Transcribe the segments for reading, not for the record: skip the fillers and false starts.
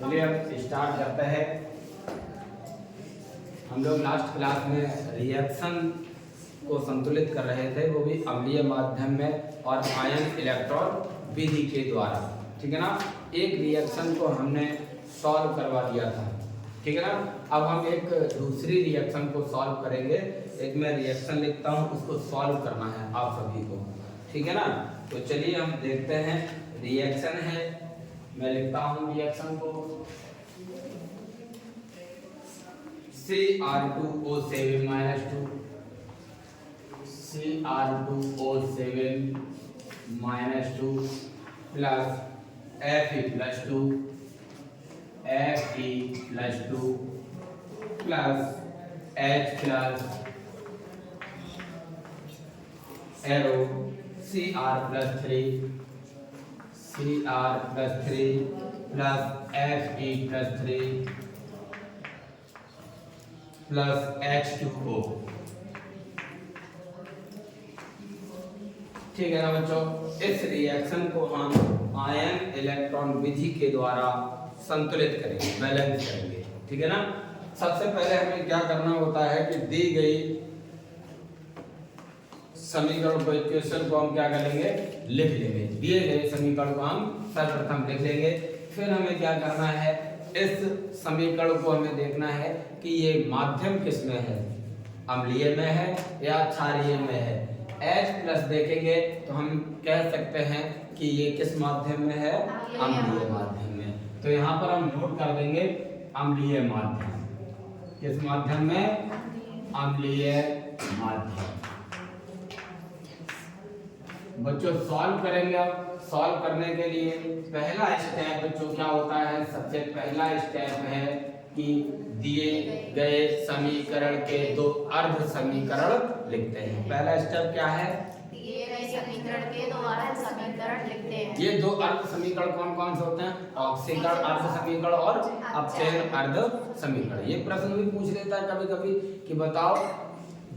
चलिए अब स्टार्ट करते हैं। हम लोग लास्ट क्लास में रिएक्शन को संतुलित कर रहे थे, वो भी अम्लीय माध्यम में और आयन इलेक्ट्रॉन विधि के द्वारा। ठीक है ना। एक रिएक्शन को हमने सॉल्व करवा दिया था, ठीक है ना। अब हम एक दूसरी रिएक्शन को सॉल्व करेंगे। एक मैं रिएक्शन लिखता हूँ, उसको सॉल्व करना है आप सभी को, ठीक है ना। तो चलिए हम देखते हैं। रिएक्शन है, मैं लिखता हूँ रिएक्शन को Cr2O7 -2 Cr2O7 -2 plus Fe+2 Fe+2 plus H plus arrow Cr+3 plus Fe+3 plus H2O। ठीक है ना बच्चों। इस रिएक्शन को हम आयन इलेक्ट्रॉन विधि के द्वारा संतुलित करेंगे, बैलेंस करेंगे, ठीक है ना। सबसे पहले हमें क्या करना होता है कि दी गई समीकरण को, इक्वेशन को हम क्या करेंगे, लिख लेंगे। दिए गए समीकरण को हम सर्वप्रथम लिख लेंगे। फिर हमें क्या करना है, इस समीकरण को हमें देखना है कि ये माध्यम किस में है, अम्लीय में है या क्षारीय में है। H+ देखेंगे तो हम कह सकते हैं कि ये किस माध्यम में है, अम्लीय माध्यम में। तो यहाँ पर हम नोट कर देंगे अम्लीय माध्यम। किस माध्यम में, अम्लीय माध्यम। बच्चों सॉल्व करेंगे। अब सॉल्व करने के लिए पहला स्टेप बच्चों क्या होता है, सबसे पहला स्टेप है कि दिए गए समीकरण के दो अर्ध समीकरण लिखते हैं। पहला स्टेप क्या है, दिए गए समीकरण के दो अर्ध समीकरण लिखते हैं। ये दो अर्ध समीकरण कौन कौन से होते हैं, ऑक्सीकरण अर्ध समीकरण और अपचयन अर्ध समीकरण। ये प्रश्न भी पूछ लेता है कभी कभी कि बताओ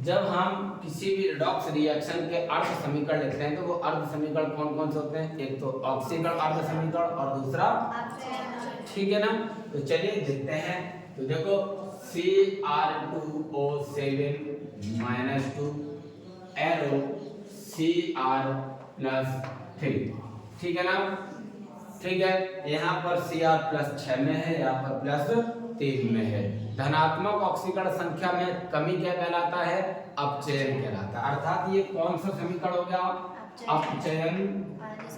जब हम किसी भी रिडॉक्स रिएक्शन के अर्ध समीकरण लिखते हैं तो वो अर्ध समीकरण कौन कौन से होते हैं, एक तो ऑक्सीकरण अर्ध समीकरण और दूसरा, ठीक है ना। तो चलिए देखते हैं। तो देखो Cr2O7 -2 एरो Cr+3, ठीक है ना। ठीक है, यहाँ पर Cr+6 में है, यहाँ पर +3 में है। धनात्मक ऑक्सीकरण संख्या में कमी क्या कहलाता है, अपचयन कहलाता है। अर्थात ये कौन सा समीकरण हो गया, अपचयन।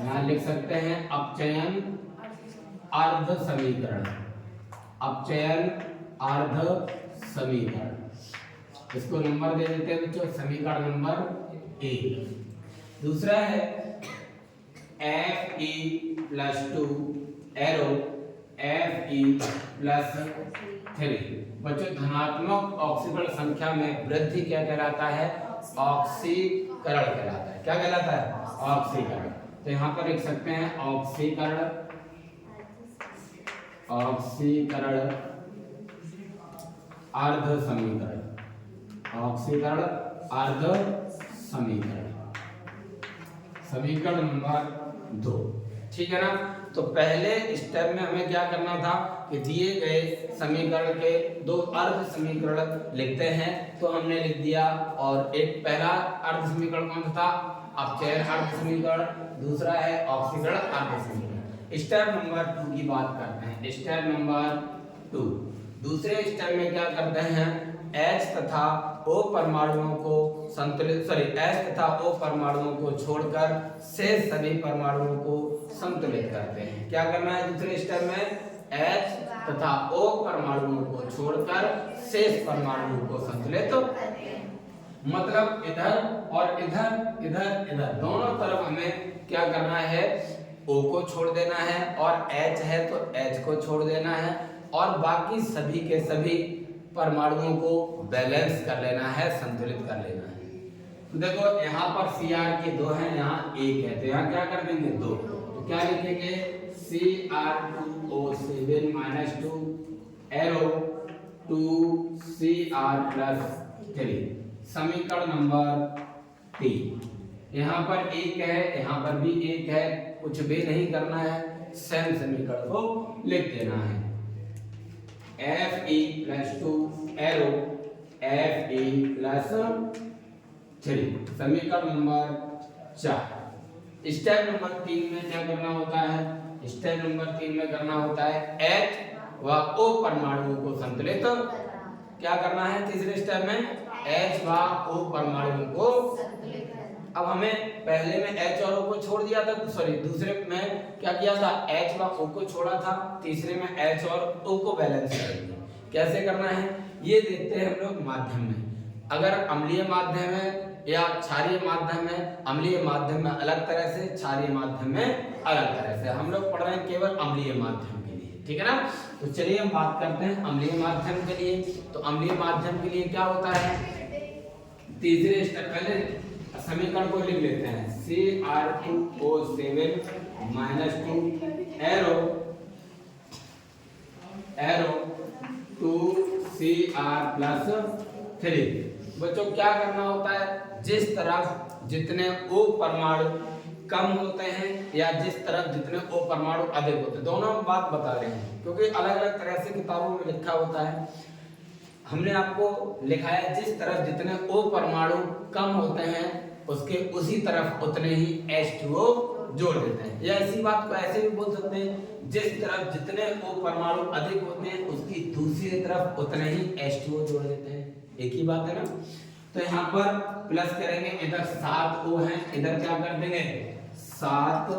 यहाँ लिख सकते हैं अपचयन अर्ध समीकरण, अपचयन अर्ध समीकरण। इसको नंबर दे देते हैं बच्चों, समीकरण नंबर 1। दूसरा है Fe+2 एरो Fe+3। बच्चों धनात्मक ऑक्सीकरण संख्या में वृद्धि क्या कहलाता है, ऑक्सीकरण कहलाता है। क्या कहलाता है, ऑक्सीकरण। तो यहाँ पर लिख सकते हैं ऑक्सीकरण, ऑक्सीकरण अर्ध समीकरण, ऑक्सीकरण अर्ध समीकरण, समीकरण नंबर 2, ठीक है ना। तो पहले स्टेप में हमें क्या करना था कि दिए गए समीकरण के दो अर्ध समीकरण लिखते हैं, तो हमने लिख दिया। और एक पहला अर्ध समीकरण कौन सा था, अपचयन अर्ध समीकरण, दूसरा है ऑक्सीकरण अर्ध समीकरण। स्टेप नंबर 2 की बात करते हैं। स्टेप नंबर 2, दूसरे स्टेप में क्या करते हैं, H तथा O परमाणुओं को संतुलित H तथा O परमाणुओं को छोड़कर शेष सभी परमाणुओं को संतुलित करते हैं। क्या करना है दूसरे स्टेप में, H तथा O परमाणुओं को छोड़कर शेष परमाणुओं को संतुलित, मतलब इधर और इधर, इधर इधर दोनों तरफ हमें क्या करना है, O को छोड़ देना है, और H है तो H को छोड़ देना है, और बाकी सभी के सभी परमाणुओं को बैलेंस कर लेना है, संतुलित कर लेना है। तो देखो यहाँ पर Cr के 2 हैं, यहाँ 1 है, तो यहाँ क्या कर देंगे 2। तो क्या लिखेंगे, Cr2O7 -2 एरो 2Cr+3, समीकरण नंबर 3। यहाँ पर 1 है, यहाँ पर भी 1 है, कुछ भी नहीं करना है, सेम समीकरण को लिख देना है। Fe plus 2 arrow Fe plus 3 समीकरण नंबर 4। स्टेप नंबर 3 में क्या करना होता है? स्टेप नंबर 3 में करना होता है H व O परमाणुओं को संतुलित क्या करना है? तीसरे स्टेप में H व O परमाणुओं को, अब हमें पहले में H और O को छोड़ दिया था, सॉरी दूसरे में क्या किया था? H व O को छोड़ा था, तीसरे में H और O को बैलेंस करेंगे। कैसे करना है ये देखते हैं हम लोग माध्यम में। अगर अम्लीय माध्यम है या क्षारीय माध्यम है, अम्लीय माध्यम में अलग तरह से, क्षारीय माध्यम में अलग तरह से। हम लोग पढ़ रहे हैं केवल अम्लीय माध्यम के लिए, ठीक है ना? तो चलिए हम बात करते हैं अम्लीय माध्यम के लिए। तो अम्लीय माध्यम के लिए क्या होता है? तीसरे स्टेप पहले समीकरण को लिख लेते हैं Cr2O7 -2 एरो 2Cr + 3। बच्चों क्या करना होता है? जिस तरफ जितने O परमाणु कम होते हैं या जिस तरफ जितने O परमाणु अधिक होते हैं, दोनों हम बात बता रहे हैं क्योंकि अलग अलग तरह से किताबों में लिखा होता है। हमने आपको लिखा है जिस तरफ जितने O परमाणु कम होते हैं उसके उसी तरफ उतने ही H2O जोड़ देते हैं। या इसी बात को ऐसे भी बोल सकते हैं, जिस तरफ जितने O परमाणु अधिक होते हैं उसकी दूसरी तरफ उतने ही H2O जोड़ देते हैं। एक ही बात है ना? तो यहाँ पर प्लस करेंगे, इधर 7 O है, इधर क्या कर देंगे? 7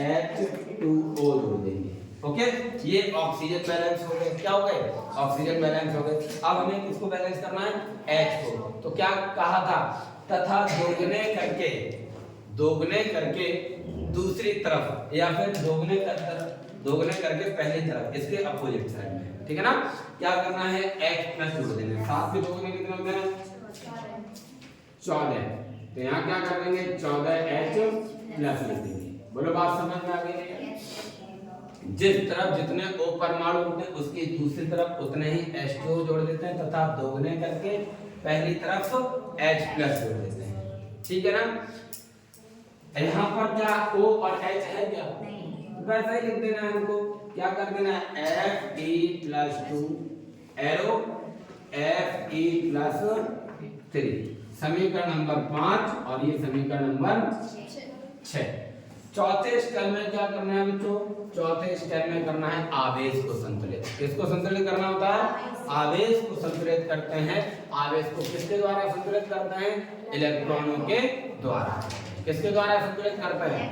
H2O जोड़ देंगे। ओके, ये ऑक्सीजन बैलेंस हो गए। क्या हो गए? ऑक्सीजन बैलेंस हो गए। अब हमें किसको बैलेंस करना है? H को। तो क्या कहा था? तथा दोगुने करके दूसरी तरफ या फिर दोगुने करके पहली तरफ, इसके अपोजिट साइड में, ठीक है ना? क्या करना है? H प्लस जोड़ देना। 7 के दोगुने कितने होते हैं? 14। तो यहाँ क्या कर देंगे? 14H प्लस लिख देंगे। बोलो बात समझ में आ गई? जिस तरफ जितने O परमाणु होते हैं उसकी दूसरी तरफ उतने ही H2O जोड़ देते हैं तथा दोगुने करके पहली तरफ H प्लस जोड़ देते हैं, ठीक है ना? यहाँ पर क्या O और H है क्या? वैसा ही लिख देना है हमको। क्या कर देना है? Fe+2 एरो Fe+3 समीकरण नंबर 5 और ये समीकरण नंबर 6। चौथे स्टेप में क्या करना है बच्चों? चौथे स्टेप में करना है आवेश को संतुलित। किसको संतुलित करना होता है? आवेश को संतुलित करते हैं। आवेश को किसके द्वारा संतुलित करते हैं? इलेक्ट्रॉनों के द्वारा। किसके द्वारा संतुलित करते हैं?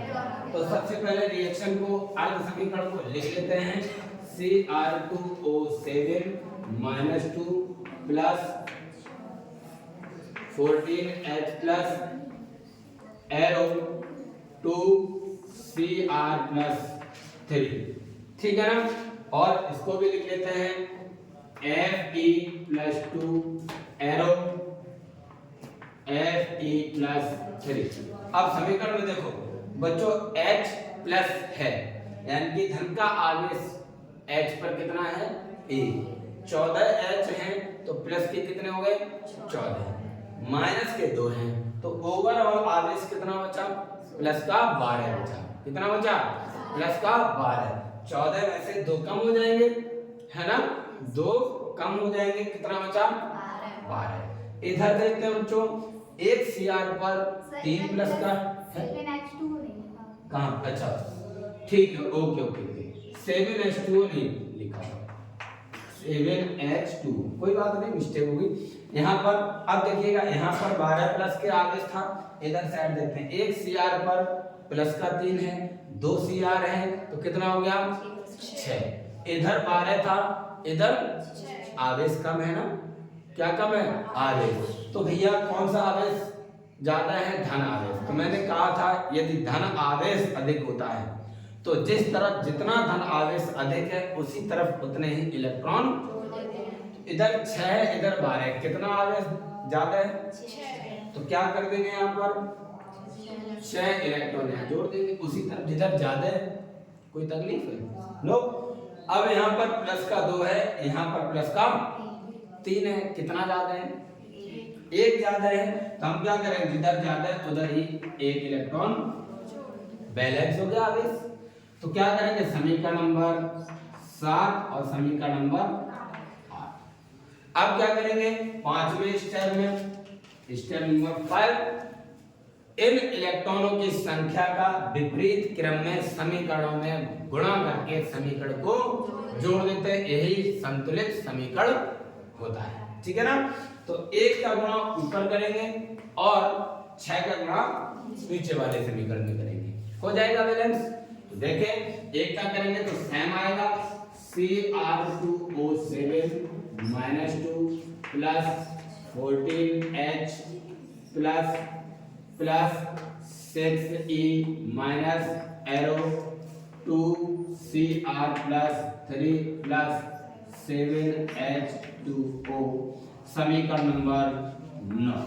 तो सबसे पहले रिएक्शन को, अर्ध समीकरण को लिख लेते हैं। Cr2O7 -2 plus 14H+ arrow 2Cr+3, ठीक है ना? और इसको भी लिख लेते हैं Fe+2 एरो Fe+3। अब समीकरण में देखो बच्चों H प्लस है यानी कि धन का आवेश H पर कितना है? A। 14H है तो प्लस के कितने हो गए? 14। माइनस के 2 हैं तो ओवरऑल आवेश कितना बचा? प्लस का 12 बचा। कितना बचा? प्लस का 12। 14 में से 2 कम हो जाएंगे, है ना? 2 कम हो जाएंगे, कितना बचा? 12। इधर देखते हैं बच्चों, एक Cr पर 3 प्लस का है। कहाँ? अच्छा ठीक है, ओके ओके ओके। 7H2O नहीं लिखा, 7H2, कोई बात नहीं, मिस्टेक होगी यहाँ पर। अब देखिएगा यहाँ पर 12 प्लस के आवेश था, इधर साइड देखते हैं। एक Cr पर प्लस का 3 है, 2 Cr है तो कितना हो गया? 6। इधर 12 था, इधर आवेश कम है ना? क्या कम है? आवेश। तो भैया कौन सा आवेश ज्यादा है? धन आवेश। तो मैंने कहा था यदि धन आवेश अधिक होता है तो जिस तरफ जितना धन आवेश अधिक है उसी तरफ उतने ही इलेक्ट्रॉन। इधर 6 है, इधर 12 है, कितना आवेश ज्यादा है? 6। तो क्या कर देंगे यहाँ पर? 6 इलेक्ट्रॉन यहाँ जोड़ देंगे उसी तरफ जिधर ज्यादा है। कोई तकलीफ है? नो। अब यहाँ पर प्लस का 2 है, यहाँ पर प्लस का 3 है, कितना ज्यादा है? 1 ज्यादा है। तो हम क्या करेंगे? जिधर ज्यादा है उधर ही 1 इलेक्ट्रॉन बैलेंस हो गया आवेश। तो क्या करेंगे? समीकरण नंबर 7 और समीकरण नंबर अब क्या करेंगे पांचवें स्टेप में, स्टेप नंबर 5, इन इलेक्ट्रॉनों की संख्या का विपरीत क्रम में समीकरणों में गुणा करके समीकरण को जोड़ देते हैं, यही संतुलित समीकरण होता है। ठीक है ना। तो 1 का गुणा ऊपर करेंगे और 6 का गुणा नीचे वाले समीकरण में करेंगे, हो जाएगा बैलेंस। तो देखें 1 का करेंगे तो सेम आएगा Cr2O7 -2 plus 14H plus 6E minus arrow 2Cr plus 3 plus 7H2O, समीकरण नंबर 9।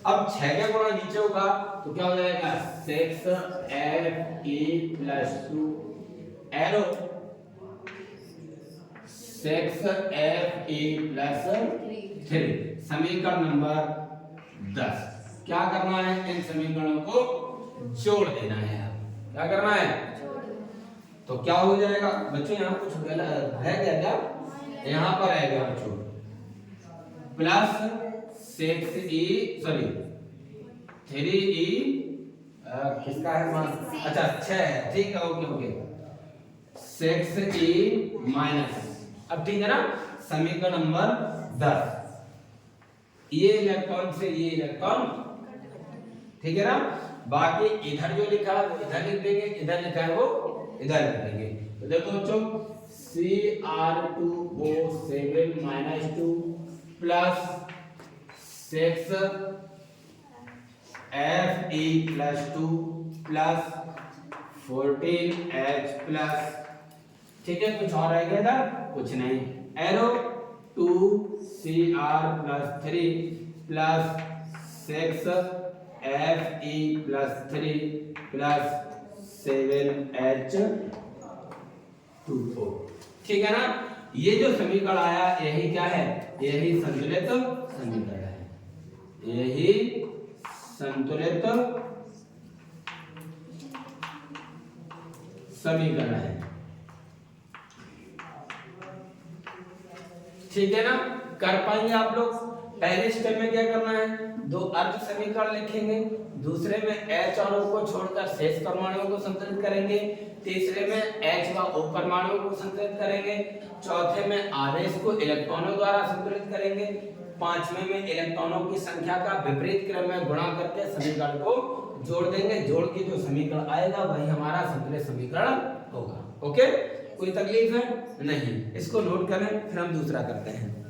अब 6 का गुणा नीचे होगा तो क्या हो जाएगा 6Fe plus 2 arrow 6Fe plus 3, समीकरण नंबर 10। क्या करना है इन समीकरणों को जोड़ देना है। क्या करना है, तो क्या हो जाएगा बच्चों, यहाँ कुछ गलत है क्या, यहाँ पर आएगा बच्चों प्लस 6E सॉरी 3E किसका है, अच्छा 6 है, ठीक है, ओके ओके 6E माइनस, अब ठीक है ना, समीकरण नंबर 10, ये इलेक्ट्रॉन से ये इलेक्ट्रॉन, ठीक है ना। बाकी इधर जो लिखा है वो इधर लिख देंगे, इधर लिखा है वो इधर लिख देंगे। तो देखो बच्चों Cr2O7 -2 plus 6Fe plus 2 plus 14H plus, ठीक है, कुछ और आएगा इधर, कुछ नहीं, arrow 2Cr plus 3 plus 6Fe plus 3 plus 7H2O, ठीक है ना। ये जो समीकरण आया यही क्या है, यही संतुलित समीकरण है, यही संतुलित समीकरण है, ठीक है ना। कर पाएंगे आप लोग। पहले स्टेप में क्या करना है, 2 अर्ध समीकरण लिखेंगे, दूसरे में H और O को छोड़कर शेष परमाणुओं को संतुलित करेंगे, तीसरे में H व O परमाणुओं को संतुलित करेंगे, चौथे में आवेश को इलेक्ट्रॉनों द्वारा संतुलित करेंगे, पांचवें में इलेक्ट्रॉनों की संख्या का विपरीत क्रम में गुणा करके समीकरण को जोड़ देंगे, जोड़ के जो समीकरण आएगा वही हमारा संतुलित समीकरण होगा। ओके, कोई तकलीफ है नहीं, इसको नोट करें, फिर हम दूसरा करते हैं।